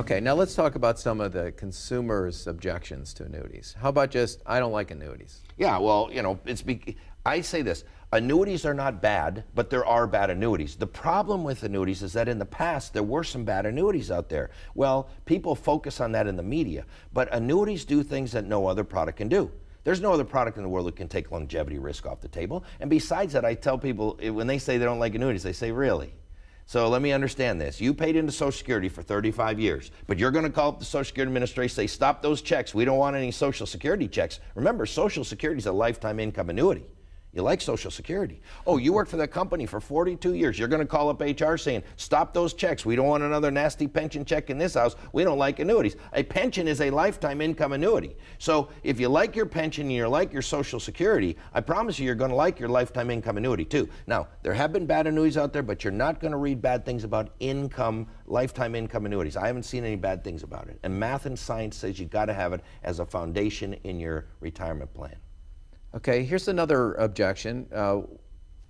Okay, now let's talk about some of the consumers' objections to annuities. How about just, I don't like annuities? Yeah, well, I say this, annuities are not bad, but there are bad annuities. The problem with annuities is that in the past, there were some bad annuities out there. Well, people focus on that in the media, but annuities do things that no other product can do. There's no other product in the world that can take longevity risk off the table. And besides that, I tell people, when they say they don't like annuities, they say, really? So let me understand this. You paid into Social Security for 35 years, but you're going to call up the Social Security Administration, say, stop those checks. We don't want any Social Security checks. Remember, Social Security is a lifetime income annuity. You like Social Security. Oh, you worked for that company for 42 years. You're going to call up HR saying, stop those checks. We don't want another nasty pension check in this house. We don't like annuities. A pension is a lifetime income annuity. So if you like your pension and you like your Social Security, I promise you're going to like your lifetime income annuity too. Now, there have been bad annuities out there, but you're not going to read bad things about lifetime income annuities. I haven't seen any bad things about it. And math and science says you got to have it as a foundation in your retirement plan. Okay, here's another objection.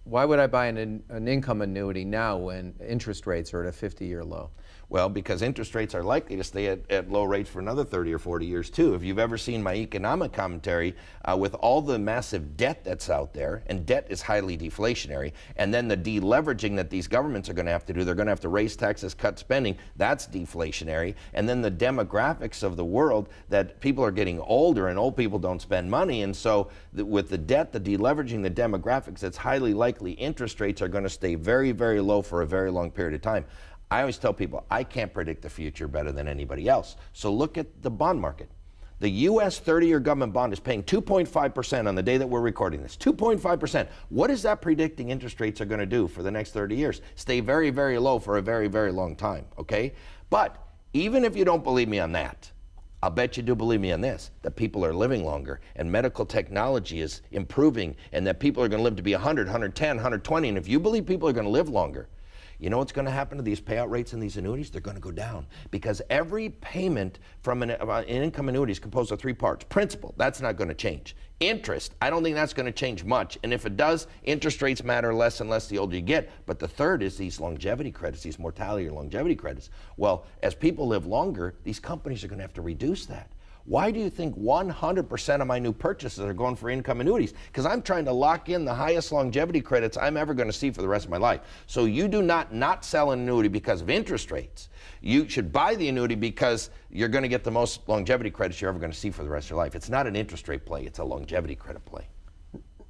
Why would I buy an income annuity now when interest rates are at a 50-year low? Well, because interest rates are likely to stay at low rates for another 30 or 40 years too. If you've ever seen my economic commentary, with all the massive debt that's out there, and debt is highly deflationary, and then the deleveraging that these governments are going to have to do, they're going to have to raise taxes, cut spending, that's deflationary. And then the demographics of the world, that people are getting older and old people don't spend money. And so with the debt, the deleveraging, the demographics, it's highly likely interest rates are going to stay very, very low for a very long period of time. I always tell people, I can't predict the future better than anybody else. So look at the bond market. The U.S. 30-year government bond is paying 2.5% on the day that we're recording this. 2.5%. What is that predicting interest rates are going to do for the next 30 years? Stay very, very low for a very, very long time, okay? But even if you don't believe me on that, I'll bet you do believe me on this, that people are living longer and medical technology is improving and that people are going to live to be 100, 110, 120. And if you believe people are going to live longer, you know what's going to happen to these payout rates in these annuities? They're going to go down because every payment from an income annuity is composed of three parts. Principal, that's not going to change. Interest, I don't think that's going to change much. And if it does, interest rates matter less and less the older you get. But the third is these longevity credits, these mortality or longevity credits. Well, as people live longer, these companies are going to have to reduce that. Why do you think 100% of my new purchases are going for income annuities? Because I'm trying to lock in the highest longevity credits I'm ever going to see for the rest of my life. So you do not sell an annuity because of interest rates. You should buy the annuity because you're going to get the most longevity credits you're ever going to see for the rest of your life. It's not an interest rate play, it's a longevity credit play.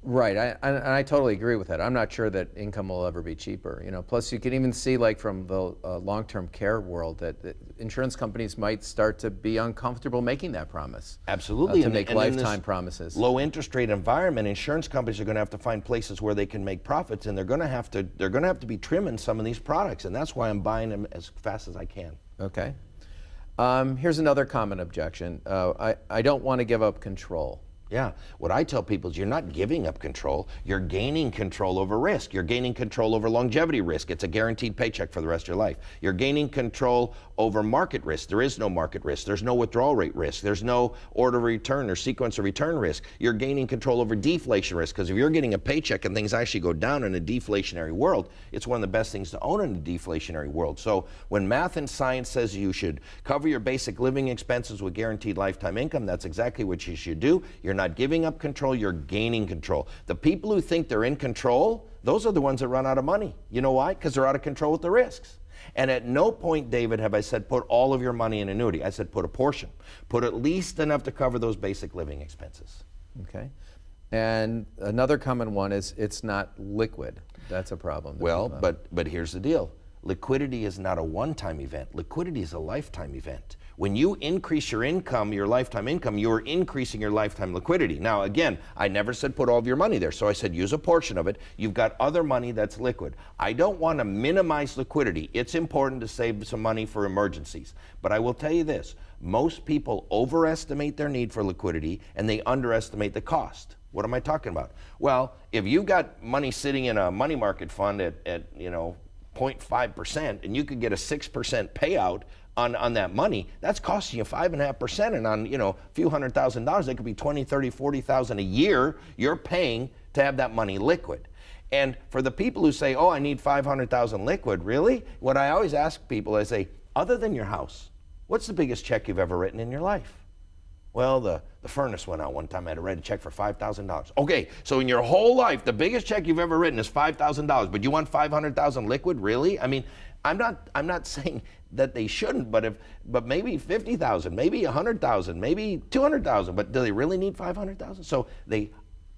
Right, I totally agree with that. I'm not sure that income will ever be cheaper. Plus you can even see, like from the long-term care world, that insurance companies might start to be uncomfortable making that promise. Absolutely, to make lifetime promises. Low interest rate environment, insurance companies are going to have to find places where they can make profits, and they're going to have to be trimming some of these products, and that's why I'm buying them as fast as I can. Okay. Here's another common objection. I don't want to give up control. Yeah, what I tell people is you're not giving up control, you're gaining control over risk. You're gaining control over longevity risk. It's a guaranteed paycheck for the rest of your life. You're gaining control over market risk. There is no market risk. There's no withdrawal rate risk. There's no order of return or sequence of return risk. You're gaining control over deflation risk, because if you're getting a paycheck and things actually go down in a deflationary world, it's one of the best things to own in a deflationary world. So when math and science says you should cover your basic living expenses with guaranteed lifetime income, that's exactly what you should do. You're not giving up control, you're gaining control. The people who think they're in control, those are the ones that run out of money. You know why? Because they're out of control with the risks. And at no point, David, have I said put all of your money in annuity. I said put a portion. Put at least enough to cover those basic living expenses. Okay. And another common one is it's not liquid. That's a problem. Well, but here's the deal. Liquidity is not a one-time event. Liquidity is a lifetime event. When you increase your income, your lifetime income, you're increasing your lifetime liquidity. Now, again, I never said put all of your money there. So I said use a portion of it. You've got other money that's liquid. I don't want to minimize liquidity. It's important to save some money for emergencies. But I will tell you this, most people overestimate their need for liquidity and they underestimate the cost. What am I talking about? Well, if you've got money sitting in a money market fund at 0.5% and you could get a 6% payout on that money, that's costing you 5.5%, and on a few $100,000, that could be $20,000, $30,000, $40,000 a year you're paying to have that money liquid. And for the people who say, oh, I need $500,000 liquid, really? What I always ask people is, other than your house, What's the biggest check you've ever written in your life? Well, the furnace went out one time. I had to write a check for $5,000. Okay, so in your whole life, the biggest check you've ever written is $5,000, but you want $500,000 liquid? Really? I mean, I'm not saying that they shouldn't, but maybe 50,000, maybe 100,000, maybe 200,000, but do they really need 500,000? So they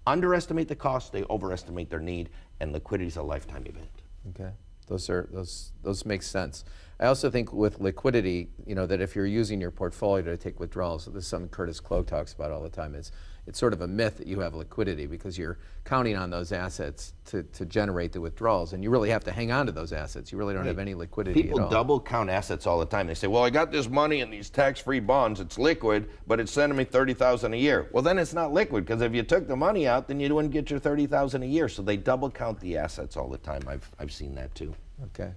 underestimate the cost, they overestimate their need, and liquidity is a lifetime event. Okay, those make sense. I also think with liquidity, that if you're using your portfolio to take withdrawals, this is something Curtis Clough talks about all the time, it's sort of a myth that you have liquidity because you're counting on those assets to generate the withdrawals, and you really have to hang on to those assets. You really don't have any liquidity at all. People double count assets all the time. They say, well, I got this money in these tax-free bonds, it's liquid, but it's sending me $30,000 a year. Well, then it's not liquid, because if you took the money out, then you wouldn't get your $30,000 a year. So they double count the assets all the time. I've seen that too. Okay.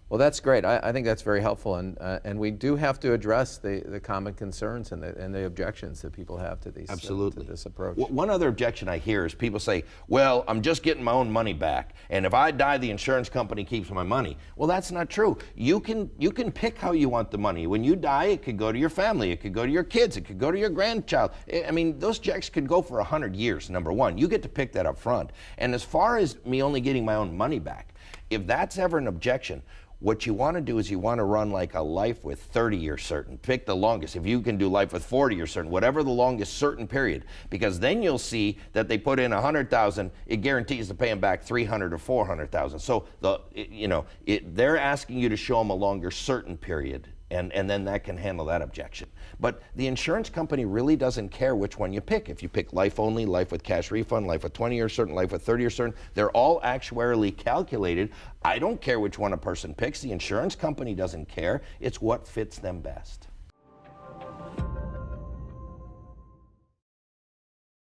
Well, that's great. I think that's very helpful, and we do have to address the common concerns and the objections that people have to these to this approach. One other objection I hear is people say, well, I'm just getting my own money back, and if I die, the insurance company keeps my money. Well, that's not true. You can pick how you want the money. When you die, it could go to your family, it could go to your kids, it could go to your grandchild. I mean, those checks could go for 100 years, number one. You get to pick that up front. And as far as me only getting my own money back, if that's ever an objection, what you want to do is you want to run like a life with 30 years certain. Pick the longest. If you can do life with 40 years certain, whatever the longest certain period, because then you'll see that they put in 100,000, it guarantees to pay them back 300 or 400,000. So they're asking you to show them a longer certain period, and then that can handle that objection. But the insurance company really doesn't care which one you pick. If you pick life only, life with cash refund, life with 20 years certain, life with 30 years certain, they're all actuarially calculated. I don't care which one a person picks. The insurance company doesn't care. It's what fits them best.